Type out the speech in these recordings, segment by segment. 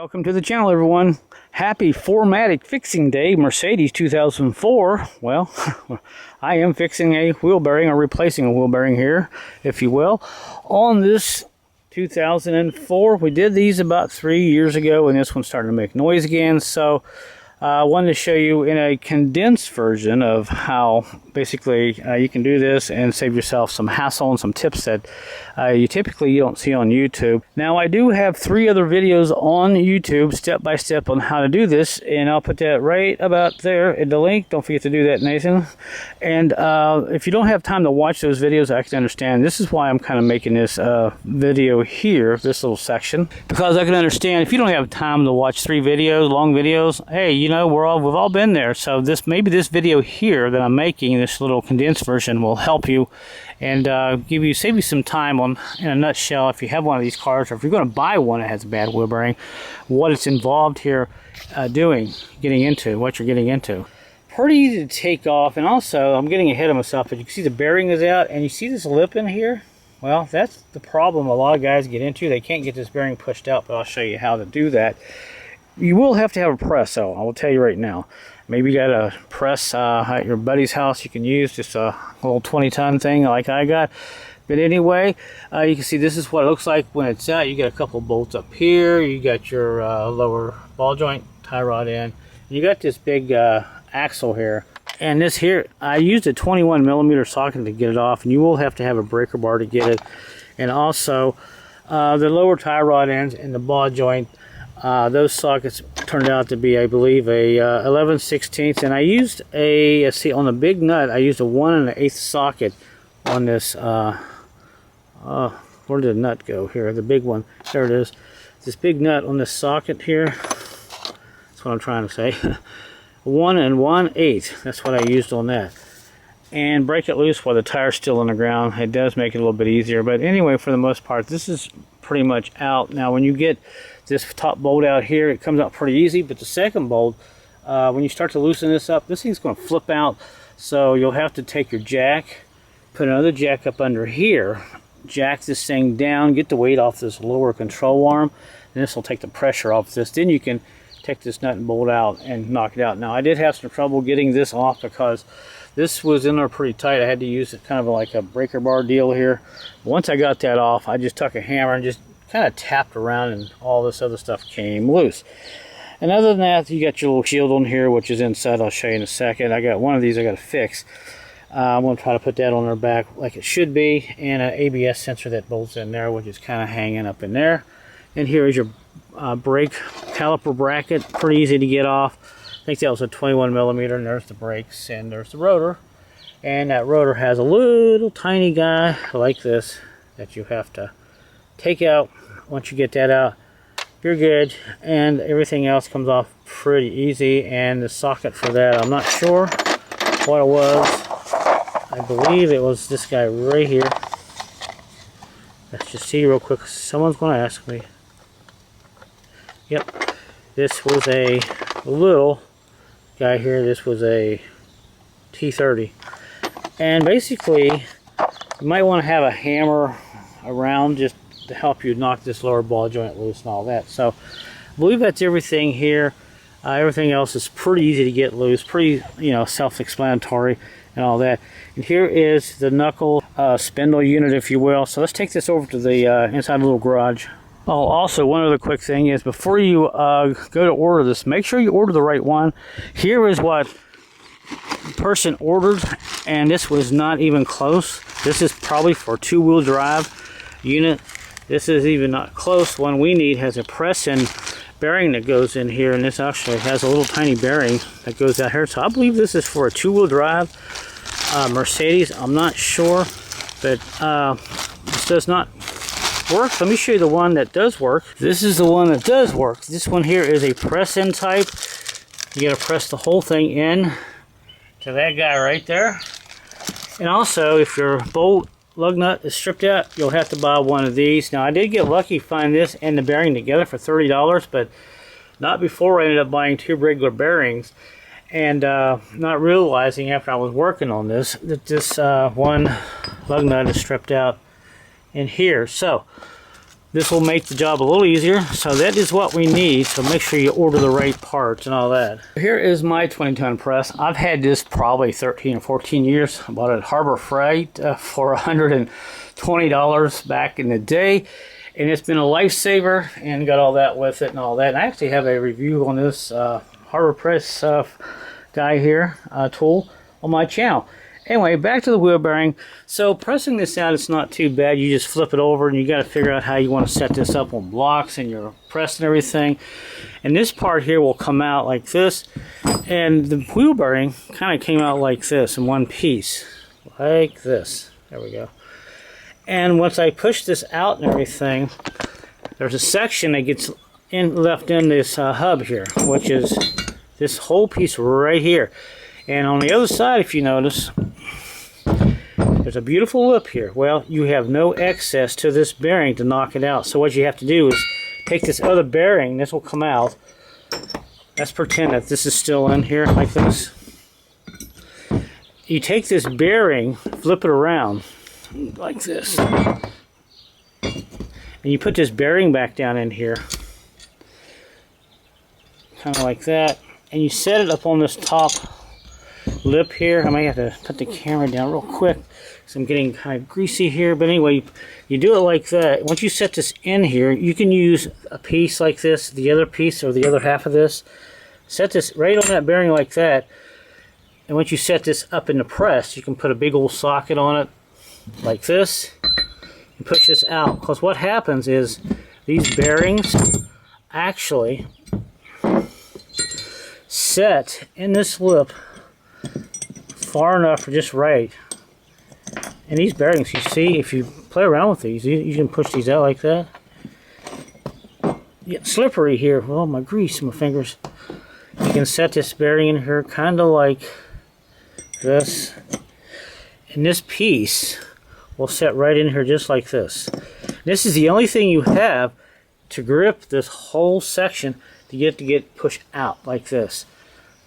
Welcome to the channel, everyone. Happy Matic fixing day, Mercedes 2004. Well, I am fixing a wheel bearing, or replacing a wheel bearing here, if you will, on this 2004. We did these about 3 years ago, and this one's starting to make noise again. So I wanted to show you in a condensed version of how basically you can do this and save yourself some hassle and some tips that you typically don't see on YouTube. Now, I do have 3 other videos on YouTube step by step on how to do this, and I'll put that right about there in the link. Don't forget to do that, Nathan. And if you don't have time to watch those videos, I can understand. This is why I'm kind of making this video here, this little section, because I can understand if you don't have time to watch 3 videos, long videos. Hey, you know, we've all been there. So maybe this video here that I'm making, this little condensed version, will help you and save you some time on, in a nutshell, if you have one of these cars, or if you're going to buy one that has a bad wheel bearing, what it's involved here what you're getting into. Pretty easy to take off, and also I'm getting ahead of myself, but you can see the bearing is out, and you see this lip in here. Well, that's the problem a lot of guys get into. They can't get this bearing pushed out, but I'll show you how to do that. You will have to have a press, though. I will tell you right now. Maybe you got a press at your buddy's house you can use, just a little 20-ton thing like I got. But anyway, you can see this is what it looks like when it's out. You got a couple bolts up here. You got your lower ball joint tie rod in. You got this big axle here. And this here, I used a 21mm socket to get it off, and you will have to have a breaker bar to get it. And also, the lower tie rod ends and the ball joint, those sockets turned out to be, I believe, a 11/16, and I used on the big nut, I used a 1 1/8 socket on this. Where did the nut go here? The big one, there it is. This big nut on this socket here. That's what I'm trying to say. 1 1/8. That's what I used on that. And break it loose while the tire's still on the ground. It does make it a little bit easier, but anyway, for the most part, this is pretty much out. Now, when you get this top bolt out here, it comes out pretty easy, but the second bolt, when you start to loosen this up, this thing's going to flip out. So you'll have to take your jack, put another jack up under here, jack this thing down, get the weight off this lower control arm, and this will take the pressure off this. Then you can take this nut and bolt out and knock it out. Now, I did have some trouble getting this off because this was in there pretty tight. I had to use it kind of like a breaker bar deal here. Once I got that off, I just took a hammer and just kind of tapped around, and all this other stuff came loose. And other than that, you got your little shield on here, which is inside. I'll show you in a second. I got one of these I got to fix. I'm going to try to put that on their back like it should be, and an ABS sensor that bolts in there, which is kind of hanging up in there. And here is your brake caliper bracket. Pretty easy to get off. I think that was a 21mm, and there's the brakes, and there's the rotor. And that rotor has a little tiny guy like this that you have to take out. Once you get that out, you're good, and everything else comes off pretty easy. And the socket for that, I'm not sure what it was. I believe it was this guy right here. Let's just see real quick. Someone's going to ask me. Yep, this was a little guy here. This was a T30, and basically you might want to have a hammer around just to help you knock this lower ball joint loose and all that. So I believe that's everything here. Everything else is pretty easy to get loose, pretty, self-explanatory and all that. And here is the knuckle spindle unit, if you will. So let's take this over to the inside the little garage. Oh, also, one other quick thing is, before you go to order this, make sure you order the right one. Here is what the person ordered, and this was not even close. This is probably for 2-wheel drive unit. This is even not close. One we need has a press-in bearing that goes in here, and this actually has a little tiny bearing that goes out here. So I believe this is for a 2-wheel drive Mercedes. I'm not sure, but this does not work. Let me show you the one that does work. This is the one that does work. This one here is a press-in type. You got to press the whole thing in to that guy right there. And also, if your bolt lug nut is stripped out, you'll have to buy one of these. Now, I did get lucky to find this and the bearing together for $30, but not before I ended up buying 2 regular bearings, and not realizing after I was working on this that this one lug nut is stripped out in here. So this will make the job a little easier. So that is what we need. So make sure you order the right parts and all that. Here is my 20-ton press. I've had this probably 13 or 14 years. I bought it at Harbor Freight for $120 back in the day. And it's been a lifesaver, and got all that with it and all that. And I actually have a review on this Harbor Press guy here, tool, on my channel. Anyway, back to the wheel bearing. So pressing this out, it's not too bad. You just flip it over, and you got to figure out how you want to set this up on blocks and your press and everything. And this part here will come out like this, and the wheel bearing kind of came out like this in one piece, like this. There we go. And once I push this out and everything, there's a section that gets left in this hub here, which is this whole piece right here. And on the other side, if you notice, there's a beautiful lip here. Well, you have no excess to this bearing to knock it out. So what you have to do is take this other bearing, this will come out. Let's pretend that this is still in here like this. You take this bearing, flip it around like this, and you put this bearing back down in here, kind of like that, and you set it up on this top lip here. I might have to put the camera down real quick because I'm getting kind of greasy here, but anyway, you do it like that. Once you set this in here, you can use a piece like this, the other piece or the other half of this, set this right on that bearing like that, and once you set this up in the press, you can put a big old socket on it like this and push this out, because what happens is these bearings actually set in this lip far enough for just right. And these bearings, you see, if you play around with these, you can push these out like that. Yeah, slippery here. Oh, my grease, my fingers. You can set this bearing in here kind of like this, and this piece will set right in here just like this. This is the only thing you have to grip this whole section to get pushed out like this,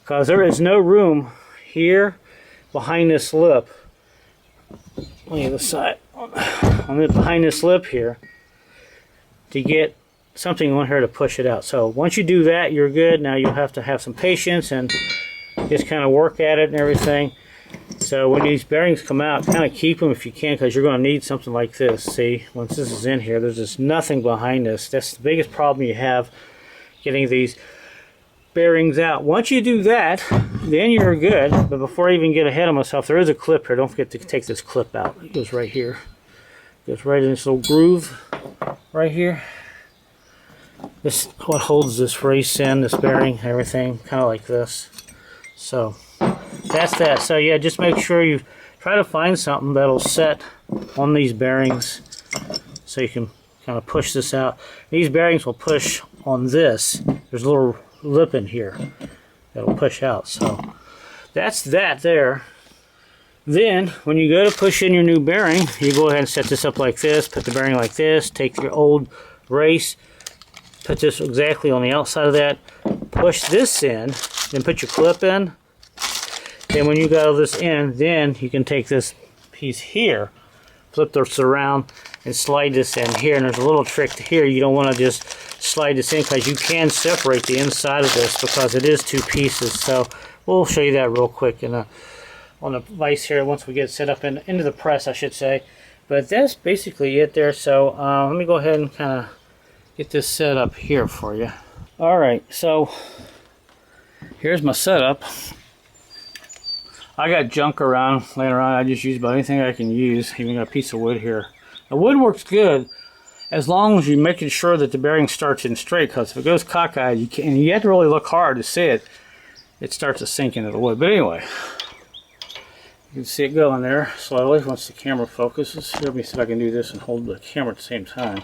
because there is no room here behind this lip on the other side, behind this lip here, to get something on here to push it out. So once you do that, you're good. Now you'll have to have some patience and just kind of work at it and everything. So when these bearings come out, kind of keep them if you can, because you're going to need something like this. See, once this is in here, there's just nothing behind this. That's the biggest problem you have, getting these bearings out. Once you do that, then you're good. But before I even get ahead of myself, there is a clip here. Don't forget to take this clip out. It goes right here. It goes right in this little groove right here. This is what holds this race in, this bearing, everything, kind of like this. So that's that. So yeah, just make sure you try to find something that'll set on these bearings so you can kind of push this out. These bearings will push on this. There's a little lip in here that'll push out. So that's that there. Then when you go to push in your new bearing, you go ahead and set this up like this, put the bearing like this, take your old race, put this exactly on the outside of that, push this in, then put your clip in. Then when you got this in, then you can take this piece here, flip this around, and slide this in here. And there's a little trick here. You don't want to just slide this in, because you can separate the inside of this because it is two pieces. So we'll show you that real quick on the vise here once we get it set up into the press, I should say. But that's basically it there. So let me go ahead and kind of get this set up here for you. Alright, so here's my setup. I got junk laying around. I just use about anything I can use. Even got a piece of wood here. The wood works good as long as you're making sure that the bearing starts in straight, because if it goes cockeyed, you have to really look hard to see it. It starts to sink into the wood. But anyway, you can see it going there slowly once the camera focuses. Let me see if I can do this and hold the camera at the same time.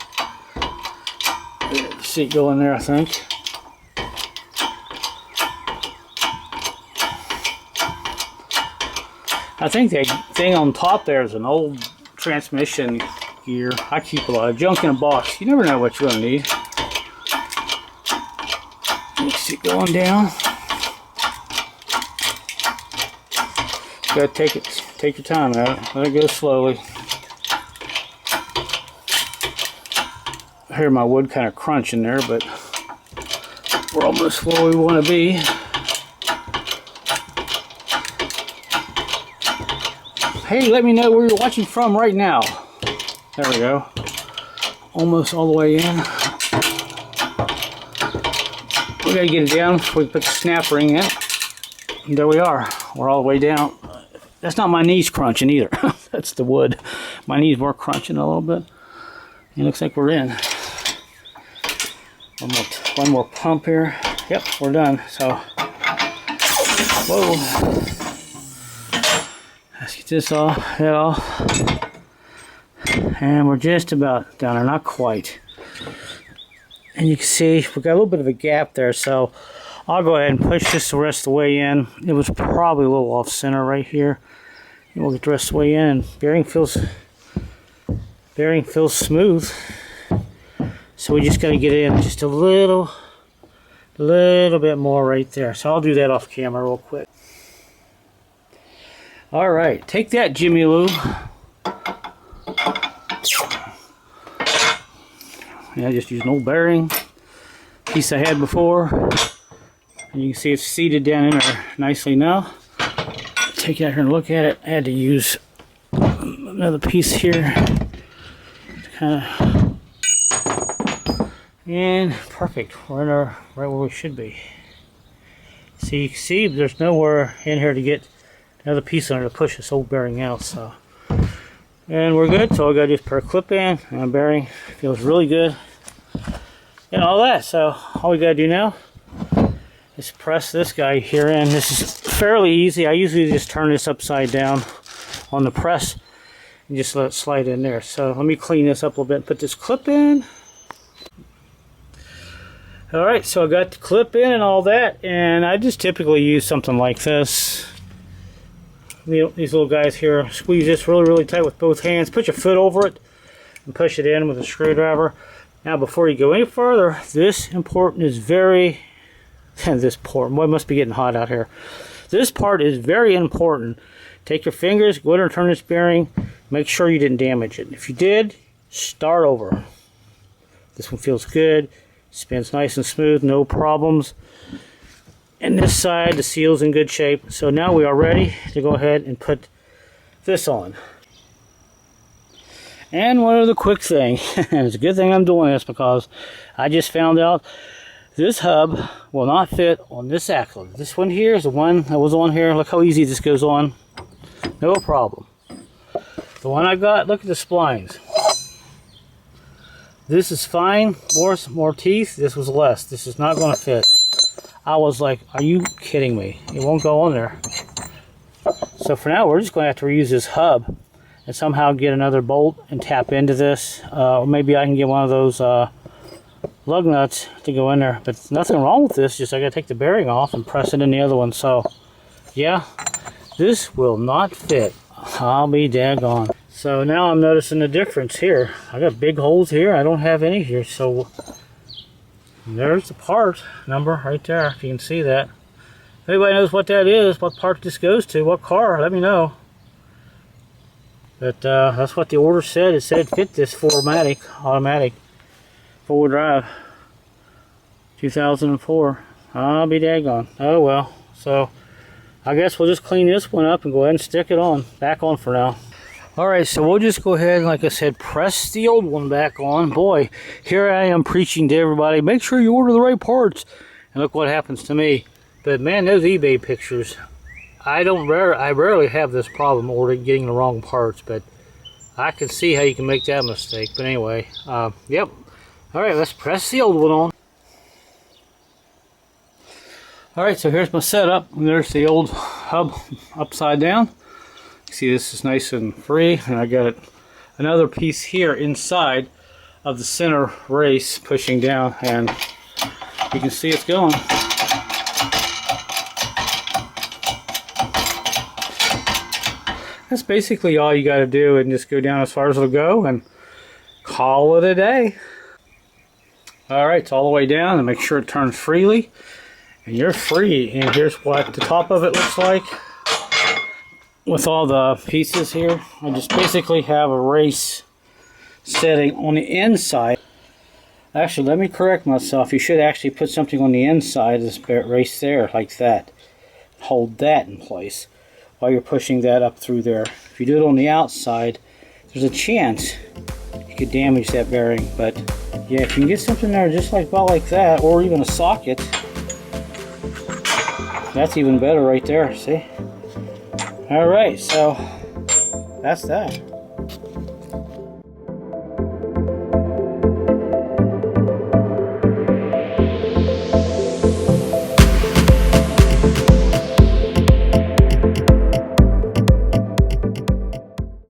See it going there, I think. I think the thing on top there is an old transmission gear. I keep a lot of junk in a box. You never know what you're going to need. You see it going down. You got to take your time out. Let it go slowly. I hear my wood kind of crunch in there, but we're almost where we want to be. Hey, let me know where you're watching from right now. There we go. Almost all the way in. We gotta get it down before we put the snap ring in. And there we are. We're all the way down. That's not my knees crunching either. That's the wood. My knees were crunching a little bit. It looks like we're in. One more pump here. Yep, we're done. So, whoa. Let's get this head off. And we're just about down there, not quite. And you can see we got a little bit of a gap there, so I'll go ahead and push this the rest of the way in. It was probably a little off center right here. And we'll get the rest of the way in, and bearing feels smooth. So we just got to get in just a little bit more right there. So I'll do that off camera real quick. All right, take that, Jimmy Lou. Yeah, just use an old bearing piece I had before, and you can see it's seated down in there nicely now. Take it out here and look at it. I had to use another piece here to kind of, and perfect. We're in our right where we should be. So you can see there's nowhere in here to get another piece on it to push this old bearing out. So. And we're good, so I got to just put a clip in, and bearing feels really good, and all that. So all we got to do now is press this guy here in. This is fairly easy. I usually just turn this upside down on the press and just let it slide in there. So let me clean this up a little bit and put this clip in. Alright, so I got the clip in and all that, and I just typically use something like this. These little guys here, squeeze this really tight with both hands, put your foot over it and push it in with a screwdriver. Now before you go any further, this part is very important. Boy, it must be getting hot out here. This part is very important. Take your fingers, go ahead and turn this bearing, make sure you didn't damage it. If you did, start over. This one feels good, spins nice and smooth, no problems. And this side, the seal's in good shape. So now we are ready to go ahead and put this on. And one other quick thing, and it's a good thing I'm doing this because I just found out this hub will not fit on this axle. This one here is the one that was on here. Look how easy this goes on. No problem. The one I got, look at the splines. This is fine, more teeth. This was less. This is not going to fit. I was like, are you kidding me? It won't go on there. So for now, we're just going to have to reuse this hub and somehow get another bolt and tap into this. Or maybe I can get one of those lug nuts to go in there. But nothing wrong with this, just I got to take the bearing off and press it in the other one. So, yeah, this will not fit. I'll be daggone. So now I'm noticing the difference here. I got big holes here. I don't have any here. So there's the part number right there, if you can see that. If anybody knows what that is, what part this goes to, what car, let me know. But that's what the order said. It said fit this for Matic, automatic, 4-wheel drive, 2004. I'll be daggone. Oh well. So I guess we'll just clean this one up and go ahead and stick it on, back on for now. Alright, so we'll just go ahead and, like I said, press the old one back on. Boy, here I am preaching to everybody, make sure you order the right parts. And look what happens to me. But man, those eBay pictures, I rarely have this problem getting the wrong parts, but I can see how you can make that mistake. But anyway, yep. Alright, let's press the old one on. Alright, so here's my setup. There's the old hub upside down. See, this is nice and free, and I got another piece here inside of the center race pushing down, and you can see it's going. That's basically all you got to do, and just go down as far as it'll go and call it a day. Alright, it's all the way down, and make sure it turns freely, and you're free. And here's what the top of it looks like with all the pieces here. I just basically have a race setting on the inside. Actually, let me correct myself. You should actually put something on the inside of this race there, like that. Hold that in place while you're pushing that up through there. If you do it on the outside, there's a chance you could damage that bearing. But yeah, if you can get something there just like about like that, or even a socket, that's even better right there, see? Alright, so that's that.